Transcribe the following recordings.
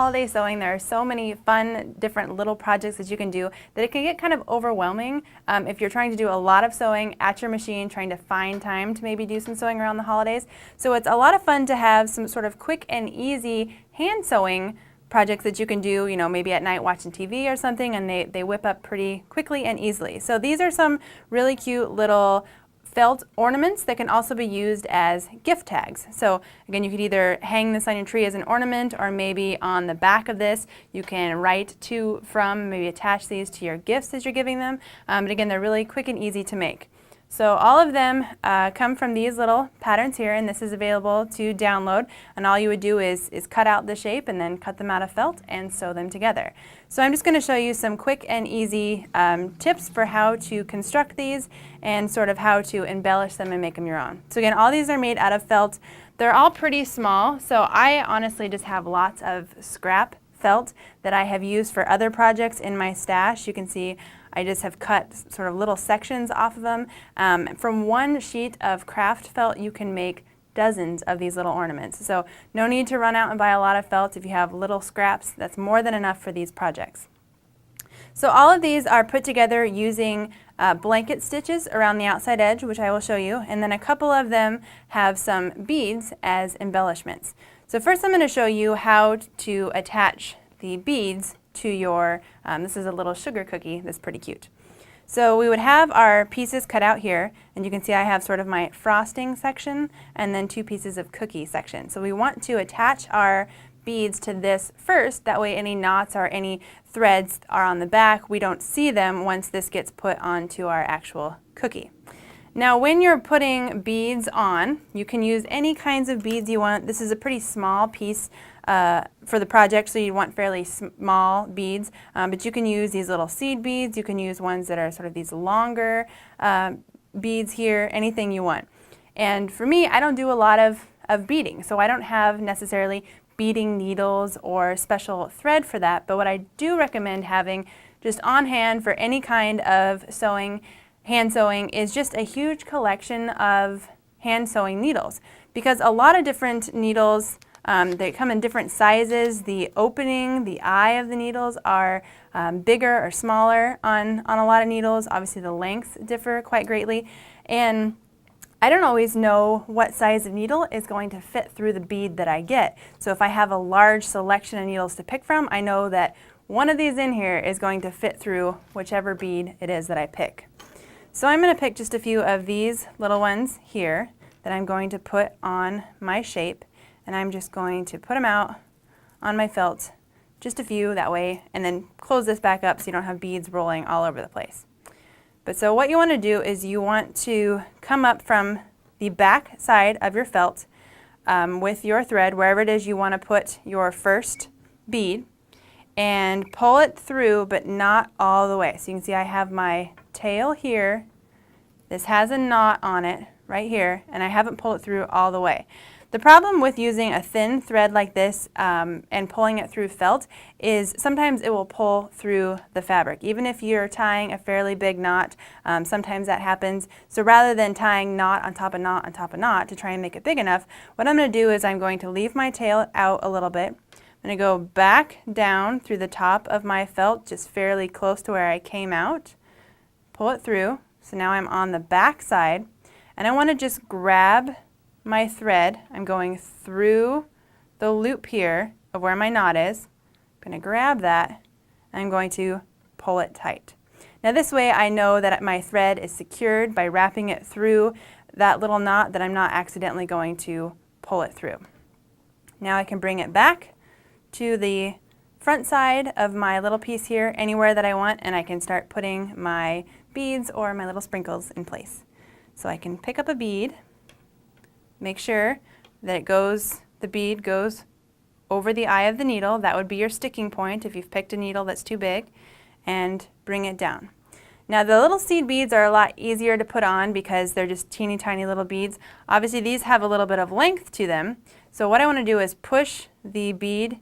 holiday sewing, there are so many fun, different little projects that you can do that it can get kind of overwhelming if you're trying to do a lot of sewing at your machine, trying to find time to maybe do some sewing around the holidays. So it's a lot of fun to have some sort of quick and easy hand sewing projects that you can do, you know, maybe at night watching TV or something, and they whip up pretty quickly and easily. So these are some really cute little felt ornaments that can also be used as gift tags. So again, you could either hang this on your tree as an ornament, or maybe on the back of this you can write to, from, maybe attach these to your gifts as you're giving them. But again, they're really quick and easy to make. So all of them come from these little patterns here, and this is available to download, and all you would do is cut out the shape and then cut them out of felt and sew them together. So I'm just going to show you some quick and easy tips for how to construct these and sort of how to embellish them and make them your own. So again, all these are made out of felt. They're all pretty small, so I honestly just have lots of scrap felt that I have used for other projects in my stash. You can see I just have cut sort of little sections off of them. From one sheet of craft felt you can make dozens of these little ornaments. So no need to run out and buy a lot of felt. If you have little scraps, that's more than enough for these projects. So all of these are put together using blanket stitches around the outside edge, which I will show you, and then a couple of them have some beads as embellishments. So first I'm going to show you how to attach the beads to your, this is a little sugar cookie that's pretty cute. So we would have our pieces cut out here, and you can see I have sort of my frosting section and then two pieces of cookie section. So we want to attach our beads to this first, that way any knots or any threads are on the back. We don't see them once this gets put onto our actual cookie. Now when you're putting beads on, you can use any kinds of beads you want. This is a pretty small piece for the project, so you want fairly small beads, but you can use these little seed beads. You can use ones that are sort of these longer beads here, anything you want. And for me, I don't do a lot of beading, so I don't have necessarily beading needles or special thread for that, but what I do recommend having just on hand for any kind of sewing, hand sewing, is just a huge collection of hand sewing needles, because a lot of different needles, they come in different sizes. The opening, the eye of the needles are bigger or smaller on a lot of needles. Obviously the lengths differ quite greatly, and I don't always know what size of needle is going to fit through the bead that I get. So if I have a large selection of needles to pick from, I know that one of these in here is going to fit through whichever bead it is that I pick. So I'm going to pick just a few of these little ones here that I'm going to put on my shape, and I'm just going to put them out on my felt, just a few that way, and then close this back up so you don't have beads rolling all over the place. But so what you want to do is you want to come up from the back side of your felt with your thread, wherever it is you want to put your first bead, and pull it through, but not all the way. So you can see I have my tail here. This has a knot on it right here, and I haven't pulled it through all the way. The problem with using a thin thread like this and pulling it through felt is sometimes it will pull through the fabric. Even if you're tying a fairly big knot, sometimes that happens. So rather than tying knot on top of knot on top of knot to try and make it big enough, what I'm going to do is I'm going to leave my tail out a little bit. I'm going to go back down through the top of my felt, just fairly close to where I came out, pull it through. So now I'm on the back side, and I want to just grab my thread. I'm going through the loop here of where my knot is. I'm going to grab that, and I'm going to pull it tight. Now this way I know that my thread is secured by wrapping it through that little knot, that I'm not accidentally going to pull it through. Now I can bring it back to the front side of my little piece here, anywhere that I want, and I can start putting my beads or my little sprinkles in place. So I can pick up a bead, make sure that the bead goes over the eye of the needle. That would be your sticking point if you've picked a needle that's too big, and bring it down. Now the little seed beads are a lot easier to put on because they're just teeny tiny little beads. Obviously these have a little bit of length to them, so what I want to do is push the bead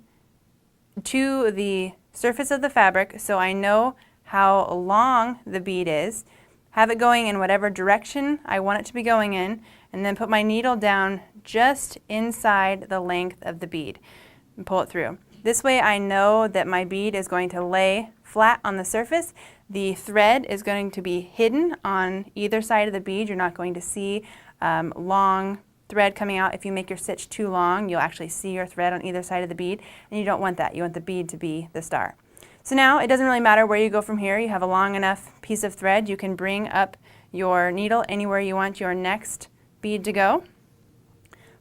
to the surface of the fabric so I know how long the bead is, have it going in whatever direction I want it to be going in, and then put my needle down just inside the length of the bead and pull it through. This way I know that my bead is going to lay flat on the surface. The thread is going to be hidden on either side of the bead. You're not going to see long thread coming out. If you make your stitch too long, you'll actually see your thread on either side of the bead, and you don't want that. You want the bead to be the star. So now it doesn't really matter where you go from here. You have a long enough piece of thread. You can bring up your needle anywhere you want your next bead to go.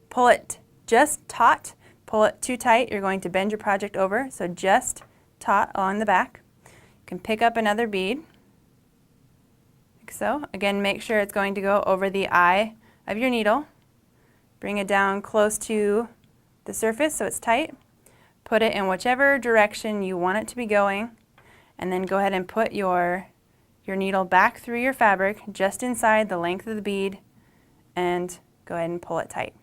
Pull it just taut. Pull it too tight, you're going to bend your project over, so just taut along the back. You can pick up another bead, like so. Again, make sure it's going to go over the eye of your needle. Bring it down close to the surface so it's tight. Put it in whichever direction you want it to be going, and then go ahead and put your needle back through your fabric just inside the length of the bead, and go ahead and pull it tight.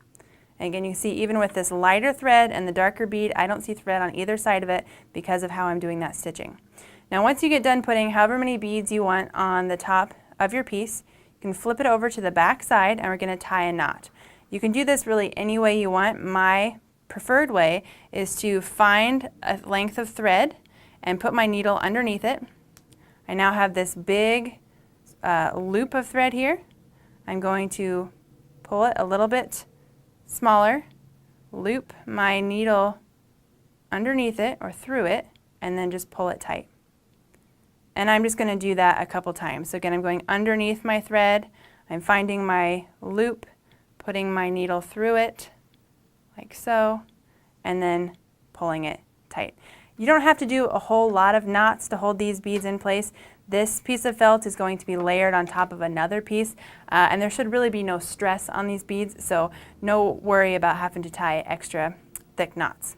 And again, you see even with this lighter thread and the darker bead, I don't see thread on either side of it because of how I'm doing that stitching. Now once you get done putting however many beads you want on the top of your piece, you can flip it over to the back side and we're going to tie a knot. You can do this really any way you want. My preferred way is to find a length of thread and put my needle underneath it. I now have this big loop of thread here. I'm going to pull it a little bit smaller, loop my needle underneath it or through it, and then just pull it tight. And I'm just going to do that a couple times. So again, I'm going underneath my thread, I'm finding my loop, putting my needle through it, like so, and then pulling it tight. You don't have to do a whole lot of knots to hold these beads in place. This piece of felt is going to be layered on top of another piece, and there should really be no stress on these beads, so no worry about having to tie extra thick knots.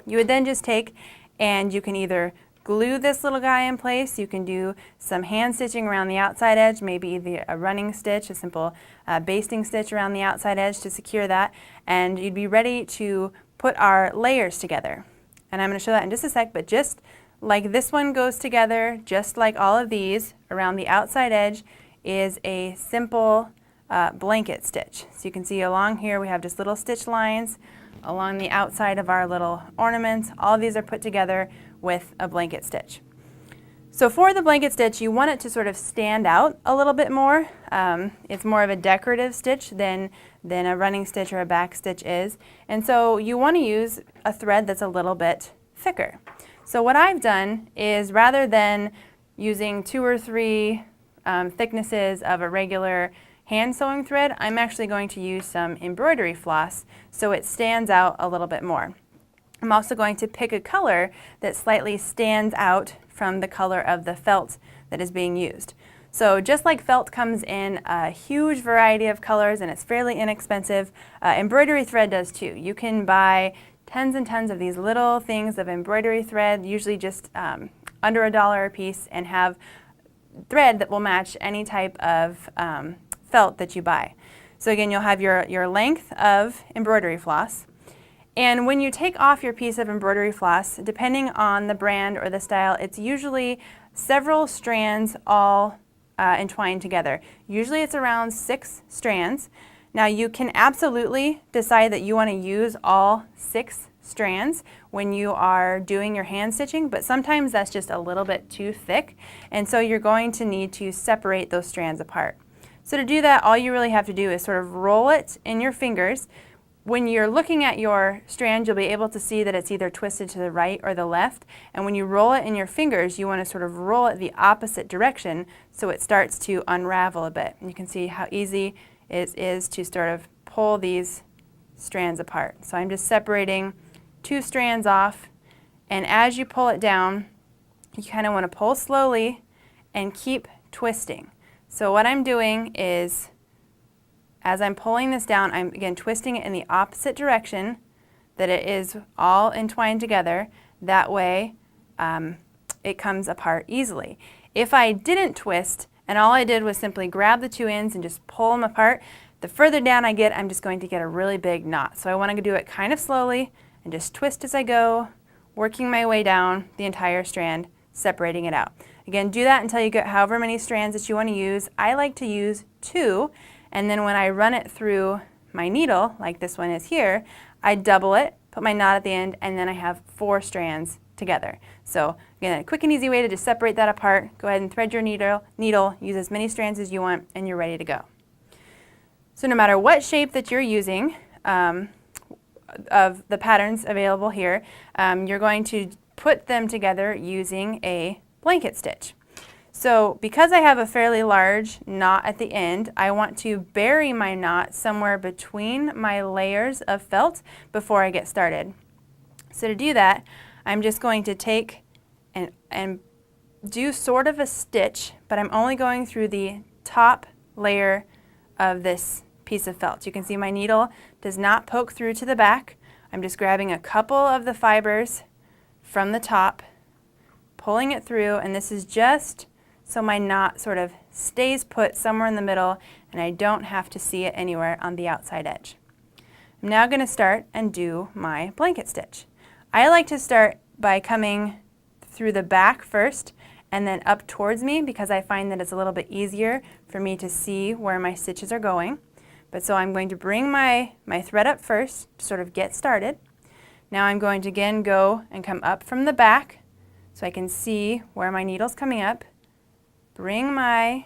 You would then just take and you can either glue this little guy in place, you can do some hand stitching around the outside edge, maybe a running stitch, a simple basting stitch around the outside edge to secure that, and you'd be ready to put our layers together. And I'm going to show that in just a sec, but just like this one goes together, just like all of these, around the outside edge is a simple blanket stitch. So you can see along here we have just little stitch lines along the outside of our little ornaments. All of these are put together with a blanket stitch. So for the blanket stitch, you want it to sort of stand out a little bit more. It's more of a decorative stitch than a running stitch or a back stitch is. And so you want to use a thread that's a little bit thicker. So what I've done is, rather than using 2 or 3 thicknesses of a regular hand sewing thread, I'm actually going to use some embroidery floss so it stands out a little bit more. I'm also going to pick a color that slightly stands out from the color of the felt that is being used. So just like felt comes in a huge variety of colors and it's fairly inexpensive, embroidery thread does too. You can buy tons and tons of these little things of embroidery thread, usually just under $1 a piece, and have thread that will match any type of felt that you buy. So again, you'll have your length of embroidery floss. And when you take off your piece of embroidery floss, depending on the brand or the style, it's usually several strands all entwined together. Usually it's around 6 strands. Now you can absolutely decide that you want to use all 6 strands when you are doing your hand stitching, but sometimes that's just a little bit too thick, and so you're going to need to separate those strands apart. So to do that, all you really have to do is sort of roll it in your fingers. When you're looking at your strand, you'll be able to see that it's either twisted to the right or the left, and when you roll it in your fingers, you want to sort of roll it the opposite direction so it starts to unravel a bit. And you can see how easy it is to sort of pull these strands apart. So I'm just separating 2 strands off, and as you pull it down, you kind of want to pull slowly and keep twisting. So what I'm doing is, as I'm pulling this down, I'm again twisting it in the opposite direction, that it is all entwined together. That way it comes apart easily. If I didn't twist and all I did was simply grab the 2 ends and just pull them apart, the further down I get, I'm just going to get a really big knot. So I want to do it kind of slowly and just twist as I go, working my way down the entire strand, separating it out. Again, do that until you get however many strands that you want to use. I like to use 2, and then when I run it through my needle, like this one is here, I double it put my knot at the end, and then I have 4 strands together. So again, a quick and easy way to just separate that apart. Go ahead and thread your needle, use as many strands as you want, and you're ready to go. So no matter what shape that you're using of the patterns available here, you're going to put them together using a blanket stitch. So because I have a fairly large knot at the end, I want to bury my knot somewhere between my layers of felt before I get started. So to do that, I'm just going to take and do sort of a stitch, but I'm only going through the top layer of this piece of felt. You can see my needle does not poke through to the back. I'm just grabbing a couple of the fibers from the top, pulling it through, and this is just so my knot sort of stays put somewhere in the middle and I don't have to see it anywhere on the outside edge. I'm now going to start and do my blanket stitch. I like to start by coming through the back first and then up towards me because I find that it's a little bit easier for me to see where my stitches are going. But so I'm going to bring my thread up first to sort of get started. Now I'm going to again go and come up from the back so I can see where my needle's coming up. Bring my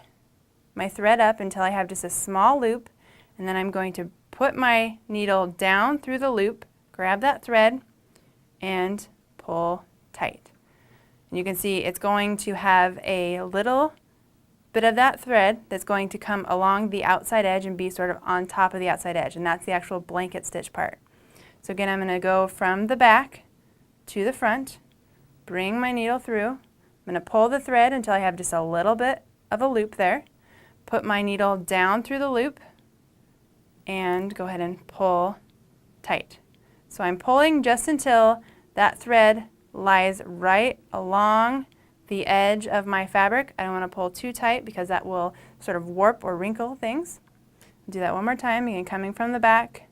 thread up until I have just a small loop, and then I'm going to put my needle down through the loop, grab that thread, and pull tight. And you can see it's going to have a little bit of that thread that's going to come along the outside edge and be sort of on top of the outside edge, and that's the actual blanket stitch part. So again, I'm going to go from the back to the front, bring my needle through. I'm going to pull the thread until I have just a little bit of a loop there, put my needle down through the loop, and go ahead and pull tight. So I'm pulling just until that thread lies right along the edge of my fabric. I don't want to pull too tight because that will sort of warp or wrinkle things. Do that one more time, again coming from the back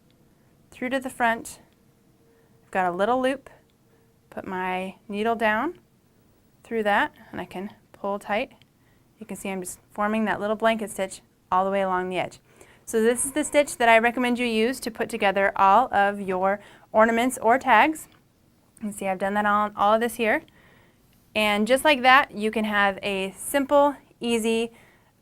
through to the front. I've got a little loop, put my needle down through that, and I can pull tight. You can see I'm just forming that little blanket stitch all the way along the edge. So this is the stitch that I recommend you use to put together all of your ornaments or tags. You can see I've done that on all of this here. And just like that, you can have a simple, easy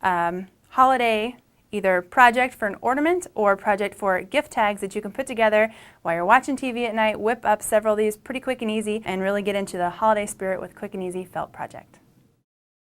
holiday either project for an ornament or project for gift tags that you can put together while you're watching TV at night, whip up several of these pretty quick and easy, and really get into the holiday spirit with quick and easy felt project.